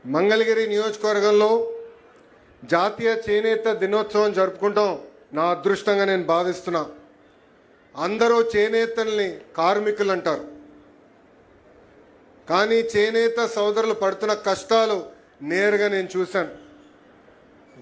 మంగళగిరి నియోజకవర్గంలో జాతీయ చేనేత దినోత్సవం జరుపుకుంటాం నా అదృష్టంగా నేను భావిస్తున్నా. అందరూ చేనేతల్ని కార్మికులు అంటారు, కానీ చేనేత సోదరులు పడుతున్న కష్టాలు నేరుగా నేను చూశాను.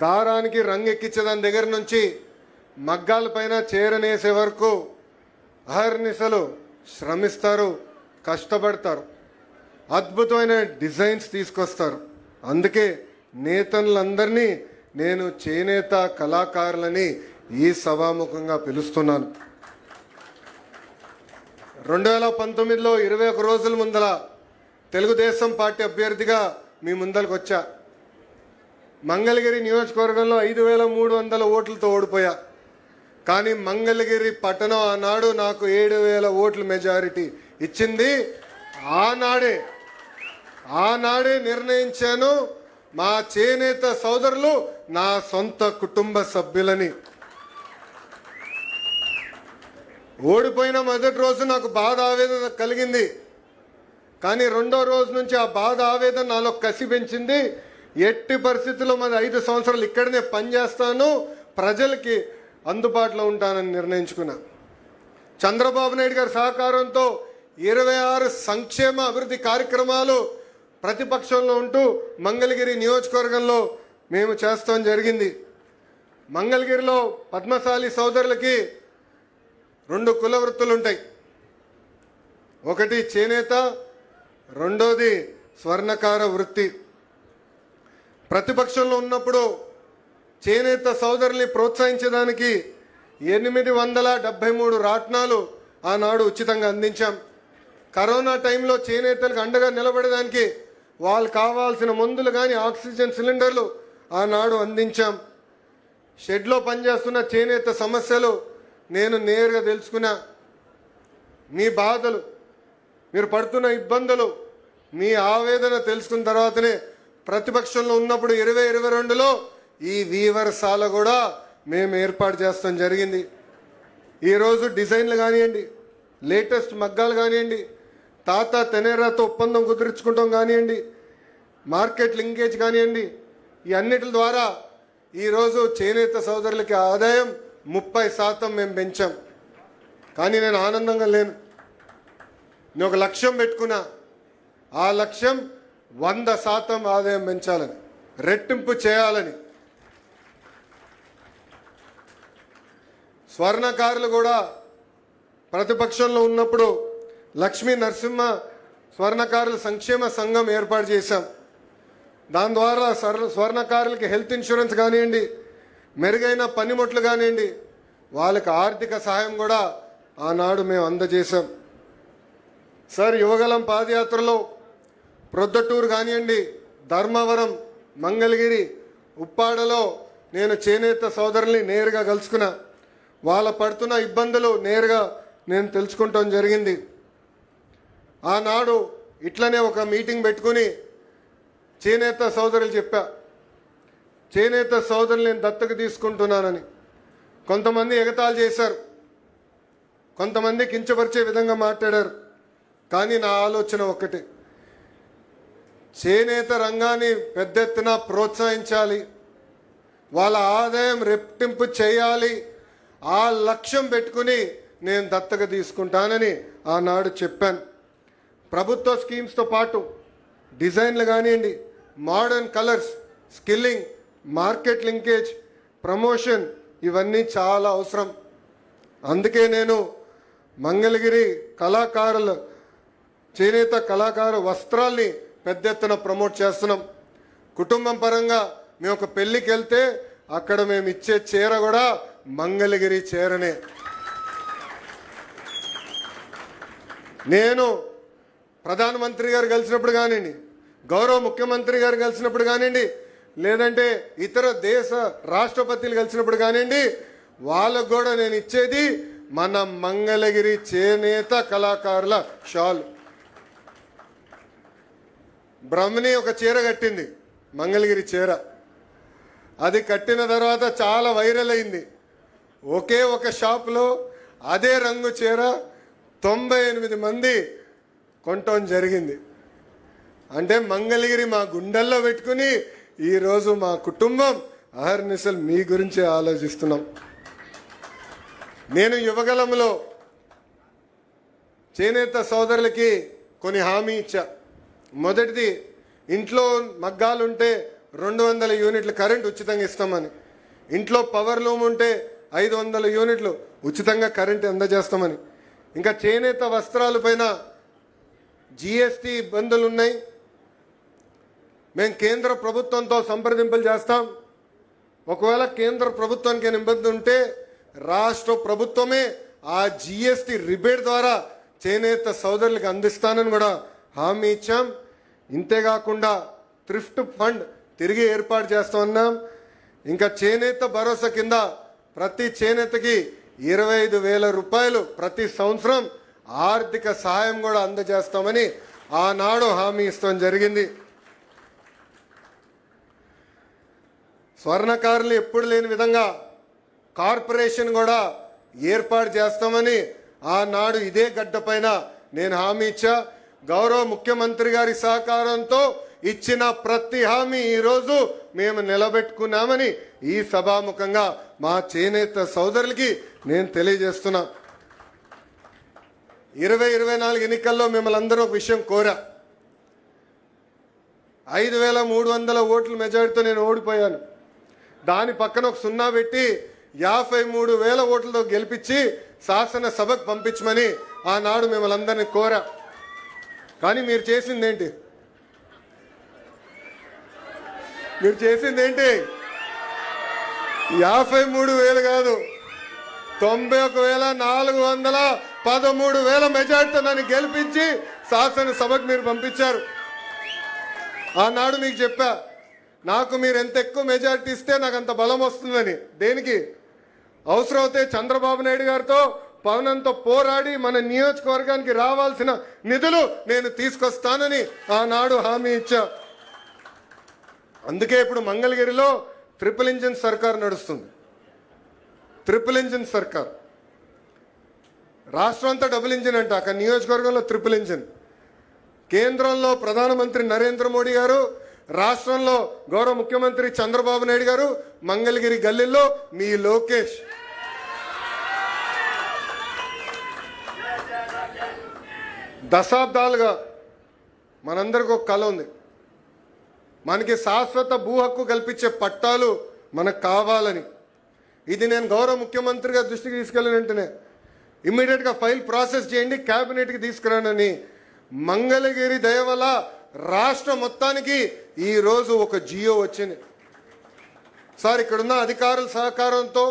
దారానికి రంగు ఎక్కించేదాని దగ్గర నుంచి మగ్గాల పైన చేరనేసే వరకు అహర్నిశలు శ్రమిస్తారు, కష్టపడతారు, అద్భుతమైన డిజైన్స్ తీసుకొస్తారు. అందుకే నేతలందరినీ నేను చేనేత కళాకారులని ఈ సభాముఖంగా పిలుస్తున్నాను. 2019లో 21 రోజుల ముందల తెలుగుదేశం పార్టీ అభ్యర్థిగా మీ ముందరకు వచ్చా. మంగళగిరి నియోజకవర్గంలో 5300 ఓట్లతో ఓడిపోయా. కానీ మంగళగిరి పట్టణం ఆనాడు నాకు 7000 ఓట్ల మెజారిటీ ఇచ్చింది. ఆనాడే నిర్ణయించాను మా చేనేత సోదరులు నా సొంత కుటుంబ సభ్యులని. ఓడిపోయిన మొదటి రోజు నాకు బాధ ఆవేదన కలిగింది. కానీ రెండో రోజు నుంచి ఆ బాధ ఆవేదన నాలో కసి పెంచింది. ఎట్టి పరిస్థితుల్లో మరి 5 సంవత్సరాలు ఇక్కడనే పనిచేస్తాను, ప్రజలకి అందుబాటులో ఉంటానని నిర్ణయించుకున్నా. చంద్రబాబు నాయుడు గారి సహకారంతో 26 సంక్షేమ అభివృద్ధి కార్యక్రమాలు ప్రతిపక్షంలో ఉంటూ మంగళగిరి నియోజకవర్గంలో మేము చేస్తాం జరిగింది. మంగళగిరిలో పద్మశాలి సోదరులకి 2 కుల వృత్తులు ఉంటాయి. ఒకటి చేనేత, రెండోది స్వర్ణకార వృత్తి. ప్రతిపక్షంలో ఉన్నప్పుడు చేనేత సోదరుల్ని ప్రోత్సహించడానికి 873 రాట్నాలు ఆనాడు ఉచితంగా అందించాం. కరోనా టైంలో చేనేతలకు అండగా నిలబడడానికి వాళ్ళు కావాల్సిన మందులు కానీ ఆక్సిజన్ సిలిండర్లు ఆనాడు అందించాం. షెడ్లో పనిచేస్తున్న చేనేత సమస్యలు నేను నేరుగా తెలుసుకున్నా. మీ బాధలు, మీరు పడుతున్న ఇబ్బందులు, మీ ఆవేదన తెలుసుకున్న తర్వాతనే ప్రతిపక్షంలో ఉన్నప్పుడు 2022లో ఈ వీవర్శాల కూడా మేము ఏర్పాటు చేస్తాం జరిగింది. ఈరోజు డిజైన్లు కానివ్వండి, లేటెస్ట్ మగ్గాలు కానివ్వండి, తాత తెనేరాతో ఒప్పందం కుదుర్చుకుంటాం కానివ్వండి, మార్కెట్ లింకేజ్ కానివ్వండి, ఈ అన్నిటి ద్వారా ఈరోజు చేనేత సోదరులకి ఆదాయం 30% మేము పెంచాం. కానీ నేను ఆనందంగా లేను. నేను ఒక లక్ష్యం పెట్టుకున్నా. ఆ లక్ష్యం 100% ఆదాయం పెంచాలని, రెట్టింపు చేయాలని. స్వర్ణకారులు కూడా ప్రతిపక్షంలో ఉన్నప్పుడు లక్ష్మీ నరసింహ స్వర్ణకారుల సంక్షేమ సంఘం ఏర్పాటు చేశాం. దాని ద్వారా స్వర్ణకారులకి హెల్త్ ఇన్సూరెన్స్ కానివ్వండి, మెరుగైన పనిముట్లు కానివ్వండి, వాళ్ళకి ఆర్థిక సహాయం కూడా ఆనాడు మేము అందజేశాం. సార్, యువగలం పాదయాత్రలో ప్రొద్దటూరు కానివ్వండి, ధర్మవరం, మంగళగిరి, ఉప్పాడలో నేను చేనేత సోదరుల్ని నేరుగా కలుసుకున్నా. వాళ్ళ పడుతున్న ఇబ్బందులు నేరుగా నేను తెలుసుకుంటాం జరిగింది. ఆనాడు ఇట్లనే ఒక మీటింగ్ పెట్టుకుని చేనేత సోదరులు చెప్పా, చేనేత సోదరులు నేను దత్తత తీసుకుంటున్నానని. కొంతమంది ఎగతాళి చేశారు, కొంతమంది కించపరిచే విధంగా మాట్లాడారు. కానీ నా ఆలోచన ఒక్కటే, చేనేత రంగాన్ని పెద్ద ఎత్తున ప్రోత్సహించాలి, వాళ్ళ ఆదాయం రెట్టింపు చేయాలి. ఆ లక్ష్యం పెట్టుకుని నేను దత్తత తీసుకుంటానని ఆనాడు చెప్పాను. ప్రభుత్వ స్కీమ్స్తో పాటు డిజైన్లు కానివ్వండి, modern colours, skilling, market linkage, promotion, ఇవన్నీ చాలా అవసరం. అందుకే నేను మంగళగిరి కళాకారులు, చేనేత కళాకారు వస్త్రాల్ని పెద్ద ఎత్తున ప్రమోట్ చేస్తున్నాం. కుటుంబం పరంగా మేము ఒక పెళ్ళికి వెళ్తే అక్కడ మేము ఇచ్చే చీర కూడా మంగళగిరి చీరనే. నేను ప్రధానమంత్రి గారు కలిసినప్పుడు కానివ్వండి, గౌరవ ముఖ్యమంత్రి గారు కలిసినప్పుడు కానివ్వండి, లేదంటే ఇతర దేశ రాష్ట్రపతులు కలిసినప్పుడు కానివ్వండి, వాళ్ళకు కూడా నేను ఇచ్చేది మన మంగళగిరి చేనేత కళాకారుల షాల్. బ్రహ్మణి ఒక చీర కట్టింది, మంగళగిరి చీర. అది కట్టిన తర్వాత చాలా వైరల్ అయింది. ఒకే ఒక షాప్లో అదే రంగు చీర 98 మంది కొనటం జరిగింది. అంటే మంగళగిరి మా గుండెల్లో పెట్టుకుని ఈరోజు మా కుటుంబం అహర్నిశలు మీ గురించి ఆలోచిస్తున్నాం. నేను యువగలంలో చేనేత సోదరులకి కొన్ని హామీ ఇచ్చా. మొదటిది, ఇంట్లో మగ్గాలుంటే 200 యూనిట్లు కరెంట్ ఉచితంగా ఇస్తామని, ఇంట్లో పవర్ లూమ్ ఉంటే 500 యూనిట్లు ఉచితంగా కరెంట్ అందజేస్తామని, ఇంకా చేనేత వస్త్రాల పైన జిఎస్టీ ఇబ్బందులు ఉన్నాయి, మేము కేంద్ర ప్రభుత్వంతో సంప్రదింపులు చేస్తాం. ఒకవేళ కేంద్ర ప్రభుత్వానికి ఇబ్బంది ఉంటే రాష్ట్ర ప్రభుత్వమే ఆ జిఎస్టీ రిబేట్ ద్వారా చేనేత సోదరులకు అందిస్తానని కూడా హామీ ఇచ్చాం. ఇంతేకాకుండా థ్రిఫ్ట్ ఫండ్ తిరిగి ఏర్పాటు చేస్తామన్నాం. ఇంకా చేనేత భరోసా కింద ప్రతి చేనేతకి 25,000 రూపాయలు ప్రతి సంవత్సరం ఆర్థిక సహాయం కూడా అందజేస్తామని ఆనాడు హామీ ఇస్తాం జరిగింది. స్వర్ణకారులు ఎప్పుడు లేని విధంగా కార్పొరేషన్ కూడా ఏర్పాటు చేస్తామని ఆనాడు ఇదే గడ్డ పైన నేను హామీ ఇచ్చా. గౌరవ ముఖ్యమంత్రి గారి సహకారంతో ఇచ్చిన ప్రతి హామీ ఈరోజు మేము నిలబెట్టుకున్నామని ఈ సభాముఖంగా మా చేనేత సోదరులకి నేను తెలియజేస్తున్నా. 2024 ఎన్నికల్లో మిమ్మల్ని అందరూ ఒక విషయం కోరా. 5,300 ఓట్ల మెజారిటీతో నేను ఓడిపోయాను. దాని పక్కన ఒక 0 పెట్టి 53,000 ఓట్లతో గెలిపించి శాసనసభకు పంపించమని ఆనాడు మిమ్మల్ని అందరినీ కోరా. కానీ మీరు చేసిందేంటి? 53,000 కాదు, 91,413 మెజార్టీతో నన్ను గెలిపించి శాసనసభకు మీరు పంపించారు. ఆనాడు మీకు చెప్పా, నాకు మీరు ఎంత ఎక్కువ మెజార్టీ ఇస్తే నాకు అంత బలం వస్తుందని. దేనికి? అవసరమైతే చంద్రబాబు నాయుడు గారితో పవనంతో పోరాడి మన నియోజకవర్గానికి రావాల్సిన నిధులు నేను తీసుకొస్తానని ఆనాడు హామీ ఇచ్చా. అందుకే ఇప్పుడు మంగళగిరిలో ట్రిపుల్ ఇంజిన్ సర్కార్ నడుస్తుంది. ట్రిపుల్ ఇంజిన్ సర్కార్. రాష్ట్రం అంతా డబుల్ ఇంజిన్ అంట, అక్కడ నియోజకవర్గంలో ట్రిపుల్ ఇంజిన్. కేంద్రంలో ప్రధానమంత్రి నరేంద్ర మోడీ గారు, రాష్ట్రంలో గౌరవ ముఖ్యమంత్రి చంద్రబాబు నాయుడు గారు, మంగళగిరి గల్లీలో మీ లోకేష్. దశాబ్దాలుగా మనందరికి ఒక కళ ఉంది, మనకి శాశ్వత భూ హక్కు కల్పించే పట్టాలు మనకు కావాలని. ఇది నేను గౌరవ ముఖ్యమంత్రి గారి దృష్టికి తీసుకెళ్ళిన వెంటనే ఇమ్మీడియట్గా ఫైల్ ప్రాసెస్ చేయండి, క్యాబినెట్కి తీసుకురానని. మంగళగిరి దయ వల్ల రాష్ట్రం మొత్తానికి ఈరోజు ఒక జియో వచ్చింది. సార్, ఇక్కడున్న అధికారుల సహకారంతో,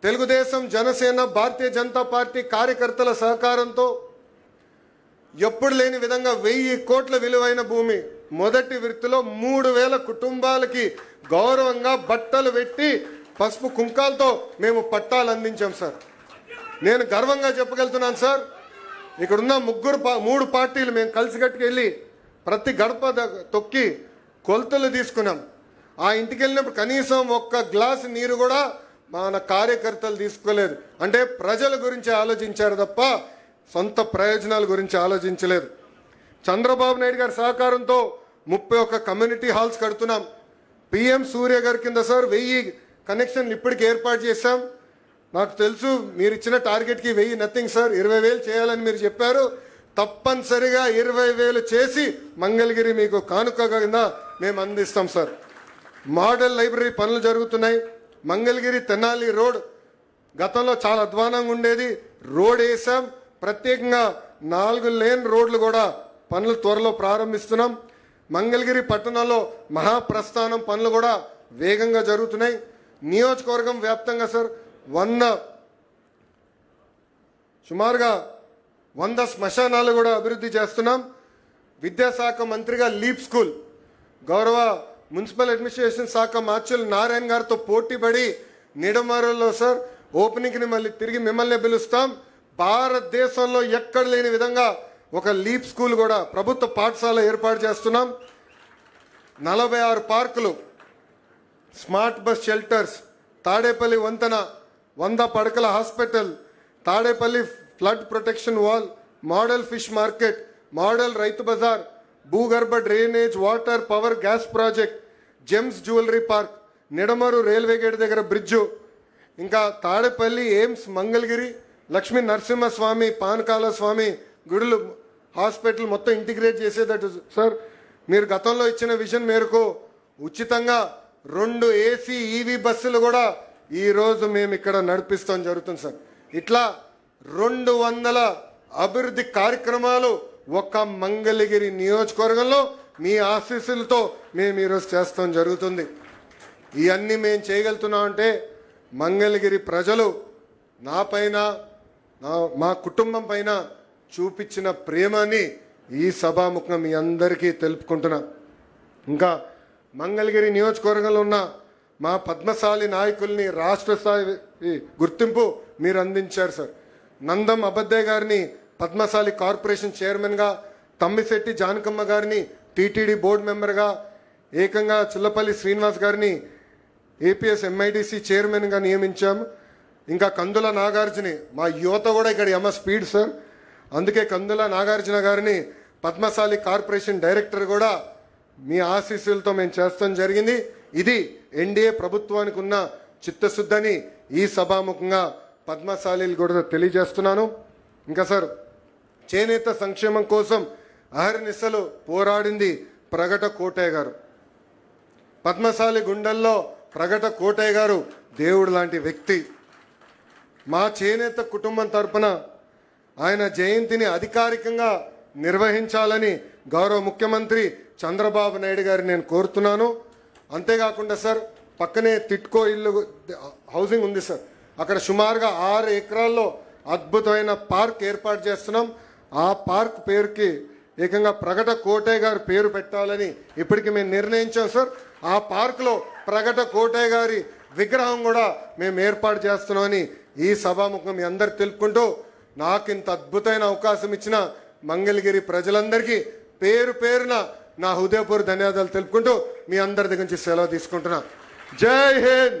తెలుగుదేశం, జనసేన, భారతీయ జనతా పార్టీ కార్యకర్తల సహకారంతో ఎప్పుడు లేని విధంగా 1,000 కోట్ల విలువైన భూమి మొదటి విడతలో 3,000 కుటుంబాలకి గౌరవంగా బట్టలు పెట్టి పసుపు కుంకాలతో మేము పట్టాలు అందించాం సార్. నేను గర్వంగా చెప్పగలుగుతున్నాను సార్, ఇక్కడున్న 3 పార్టీలు మేము కలిసికట్టుకెళ్ళి ప్రతి గడప తొక్కి కొలతలు తీసుకున్నాం. ఆ ఇంటికి వెళ్ళినప్పుడు కనీసం ఒక్క గ్లాసు నీరు కూడా మన కార్యకర్తలు తీసుకోలేదు. అంటే ప్రజల గురించి ఆలోచించారు తప్ప సొంత ప్రయోజనాల గురించి ఆలోచించలేదు. చంద్రబాబు నాయుడు గారి సహకారంతో 31 కమ్యూనిటీ హాల్స్ కడుతున్నాం. పిఎం సూర్య గారి కింద సార్ 1000 కనెక్షన్లు ఇప్పటికి ఏర్పాటు చేశాం. నాకు తెలుసు మీరు ఇచ్చిన టార్గెట్కి 1000 నథింగ్ సార్, 20,000 చేయాలని మీరు చెప్పారు. తప్పనిసరిగా 20,000 చేసి మంగళగిరి మీకు కానుక కింద మేము అందిస్తాం సార్. మోడల్ లైబ్రరీ పనులు జరుగుతున్నాయి. మంగళగిరి తెనాలి రోడ్ గతంలో చాలా అధ్వానంగా ఉండేది, రోడ్ వేసాం. ప్రత్యేకంగా 4 లేన్ రోడ్లు కూడా పనులు త్వరలో ప్రారంభిస్తున్నాం. మంగళగిరి పట్టణంలో మహాప్రస్థానం పనులు కూడా వేగంగా జరుగుతున్నాయి. నియోజకవర్గం వ్యాప్తంగా సార్ సుమారుగా 100 శ్మశానాలు కూడా అభివృద్ధి చేస్తున్నాం. విద్యాశాఖ మంత్రిగా లీప్ స్కూల్ గౌరవ మున్సిపల్ అడ్మినిస్ట్రేషన్ శాఖ మార్చులు నారాయణ గారితో పోటీపడి నిడమరులో సార్ ఓపెనింగ్ని మళ్ళీ తిరిగి మిమ్మల్ని పిలుస్తాం. భారతదేశంలో ఎక్కడ లేని విధంగా ఒక లీప్ స్కూల్ కూడా ప్రభుత్వ పాఠశాల ఏర్పాటు చేస్తున్నాం. 46 పార్కులు, స్మార్ట్ బస్ షెల్టర్స్, తాడేపల్లి వంతెన, 100 పడకల hospital, Tadepalli flood protection wall, model fish market, model రైతు బజార్, భూగర్భ drainage, water, power, gas project, gems jewellery park, Nidamarru railway gate దగ్గర బ్రిడ్జు, ఇంకా తాడేపల్లి, ఎయిమ్స్, మంగళగిరి, లక్ష్మీ నరసింహస్వామి, పానకాల స్వామి గుడులు, హాస్పిటల్ మొత్తం ఇంటిగ్రేట్ చేసేటట్టు సార్. మీరు గతంలో ఇచ్చిన విజన్ మేరకు ఉచితంగా 2 ఏసీ ఈవీ బస్సులు కూడా ఈరోజు మేము ఇక్కడ నడిపిస్తాం జరుగుతుంది సార్. ఇట్లా 200 అభివృద్ధి కార్యక్రమాలు ఒక్క మంగళగిరి నియోజకవర్గంలో మీ ఆశీస్సులతో మేము ఈరోజు చేస్తాం జరుగుతుంది. ఇవన్నీ మేము చేయగలుగుతున్నాం అంటే మంగళగిరి ప్రజలు నా పైన, మా కుటుంబం పైన చూపించిన ప్రేమని ఈ సభాముఖంగా మీ అందరికీ తెలుపుకుంటున్నా. ఇంకా మంగళగిరి నియోజకవర్గంలో ఉన్న మా పద్మశాలి నాయకుల్ని రాష్ట్ర స్థాయి గుర్తింపు మీరు అందించారు సార్. నందం అబద్దయ్య గారిని పద్మశాలి కార్పొరేషన్ చైర్మన్గా, తమ్మిశెట్టి జానకమ్మ గారిని టీటీడీ బోర్డు మెంబర్గా, ఏకంగా చిల్లపల్లి శ్రీనివాస్ గారిని ఏపీఎస్ ఎంఐడిసి చైర్మన్గా నియమించాము. ఇంకా కందుల నాగార్జున, మా యువత కూడా ఇక్కడ ఎమ్మ స్పీడ్ సార్, అందుకే కందుల నాగార్జున గారిని పద్మశాలి కార్పొరేషన్ డైరెక్టర్ కూడా మీ ఆశీస్సులతో మేము చేస్తాం జరిగింది. ఇది ఎన్డీఏ ప్రభుత్వానికి ఉన్న చిత్తశుద్ధని ఈ సభాముఖంగా పద్మశాలీలు కూడా తెలియజేస్తున్నాను. ఇంకా సార్, చేనేత సంక్షేమం కోసం అహర్నిశలు పోరాడింది ప్రగట కోటయ్య గారు. పద్మశాలి గుండెల్లో ప్రగట కోటయ్య గారు దేవుడు లాంటి వ్యక్తి. మా చేనేత కుటుంబం తరపున ఆయన జయంతిని అధికారికంగా నిర్వహించాలని గౌరవ ముఖ్యమంత్రి చంద్రబాబు నాయుడు గారిని నేను కోరుతున్నాను. అంతేకాకుండా సార్, పక్కనే తిట్కో ఇల్లు హౌసింగ్ ఉంది సార్, అక్కడ సుమారుగా 6 ఎకరాల్లో అద్భుతమైన పార్క్ ఏర్పాటు చేస్తున్నాం. ఆ పార్క్ పేరుకి ఏకంగా ప్రగట కోటయ్య గారి పేరు పెట్టాలని ఇప్పటికి మేము నిర్ణయించాం సార్. ఆ పార్కులో ప్రగట కోటయ్య గారి విగ్రహం కూడా మేము ఏర్పాటు చేస్తున్నామని ఈ సభాముఖం మీ అందరు తెలుపుకుంటూ, నాకు ఇంత అద్భుతమైన అవకాశం ఇచ్చిన మంగళగిరి ప్రజలందరికీ పేరు పేరున నా హృదయపూర్వక ధన్యవాదాలు తెలుపుకుంటూ మీ అందరి దగ్గర నుంచి సెలవు తీసుకుంటున్నా. జై హింద్.